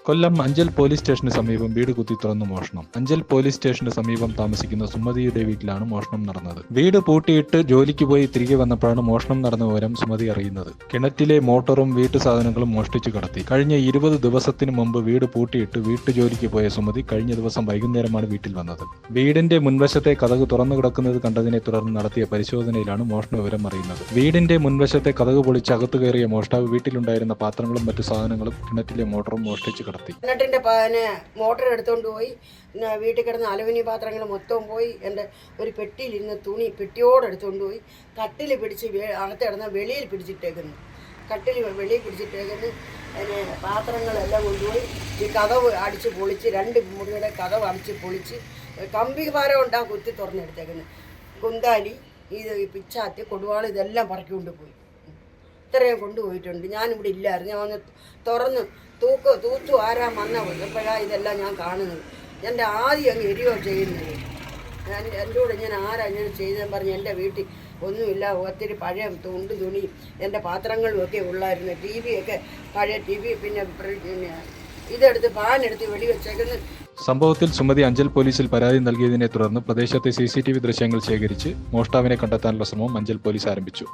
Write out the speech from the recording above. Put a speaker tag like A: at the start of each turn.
A: Kollam Anchal police സ്റ്റേഷന് സമീപം വീട് കുത്തി തുറന്നു മോഷണം. അഞ്ചൽ പോലീസ് സ്റ്റേഷന് സമീപം താമസിക്കുന്ന സുമതിയുടെ വീട്ടിലാണ് മോഷണം നടന്നത്. വീട് പൂട്ടിയിട്ട് ജോലിക്ക് പോയി തിരികെ വന്നപ്പോഴാണ് മോഷണം നടന്ന വിവരം സുമതി അറിയുന്നത്. കിണറ്റിലെ മോട്ടോറും വീട്ടു സാധനങ്ങളും മോഷ്ടിച്ചു കടത്തി. കഴിഞ്ഞ 20 ദിവസത്തിന് മുമ്പ് വീട് പൂട്ടിയിട്ട് വീട്ടുജോലിക്ക് പോയ സുമതി കഴിഞ്ഞ ദിവസം വൈകുന്നേരമാണ് വീട്ടിൽ വന്നത്. വീടിന്റെ മുൻവശത്തെ കതക് തുറന്നു കിടക്കുന്നത് കണ്ടതിനെ തുടർന്ന് നടത്തിയ പരിശോധനയിലാണ് മോഷണ വിവരം അറിയുന്നത്. വീടിന്റെ മുൻവശത്തെ കതക് പൊളിച്ച് അകത്ത് കയറിയ മോഷ്ടാവ് വീട്ടിലുണ്ടായിരുന്ന പാത്രങ്ങളും മറ്റു സാധനങ്ങളും കിണറ്റിലെ മോട്ടോറും മോഷ്ടിച്ചു കടത്തി.
B: കിണറ്റിൻ്റെ മോട്ടർ എടുത്തുകൊണ്ട് പോയി. വീട്ടിൽ കിടന്ന അലുമിനിയം പാത്രങ്ങൾ മൊത്തവും പോയി. എൻ്റെ ഒരു പെട്ടിയിലിരുന്ന് തുണി പെട്ടിയോടെ എടുത്തുകൊണ്ട് പോയി. കട്ടിൽ പിടിച്ച് അകത്ത് കിടന്ന വെളിയിൽ പിടിച്ചിട്ടേക്കുന്നു. കട്ടിൽ വെളിയിൽ പിടിച്ചിട്ടേക്കുന്നു. അതിന് പാത്രങ്ങളെല്ലാം കൊണ്ടുപോയി ഈ കതവ് അടിച്ച് പൊളിച്ച് 2 മുറിയുടെ കതവ് അടിച്ച് പൊളിച്ച് കമ്പി ഭാരം ഉണ്ടാ കുത്തി തുറന്നെടുത്തേക്കുന്നു. കുന്താലി, ഇത് പിച്ചാത്തി, കൊടുവാൾ ഇതെല്ലാം പറക്കിക്കൊണ്ട് പോയി. ഇത്രയും കൊണ്ടുപോയിട്ടുണ്ട്. ഞാനിവിടെ ഇല്ലായിരുന്നു. ഞാൻ വന്ന് തുറന്ന് തൂത്തു ആരാ വന്നപ്പോഴാണ് ഇതെല്ലാം ഞാൻ കാണുന്നത്. എൻ്റെ ആദ്യം അങ്ങ് എരിയോ ചെയ്യുന്നത്. എൻ്റെ കൂടെ ഞാൻ ആരാ ഇങ്ങനെ ചെയ്തതെന്ന് പറഞ്ഞ് എൻ്റെ വീട്ടിൽ ഒന്നുമില്ല. ഒത്തിരി പഴയ തുണിയും എൻ്റെ പാത്രങ്ങളും ഒക്കെ ഉള്ളായിരുന്നു. TV ഒക്കെ പഴയ TV, പിന്നെ ഇതെടുത്ത് പാനെടുത്ത് വെളിവെച്ചേക്കുന്നു.
A: സംഭവത്തിൽ സുമതി അഞ്ചൽ പോലീസിൽ പരാതി നൽകിയതിനെ തുടർന്ന് പ്രദേശത്തെ CCTV ദൃശ്യങ്ങൾ ശേഖരിച്ച് മോഷ്ടാവിനെ കണ്ടെത്താനുള്ള ശ്രമം അഞ്ചൽ പോലീസ് ആരംഭിച്ചു.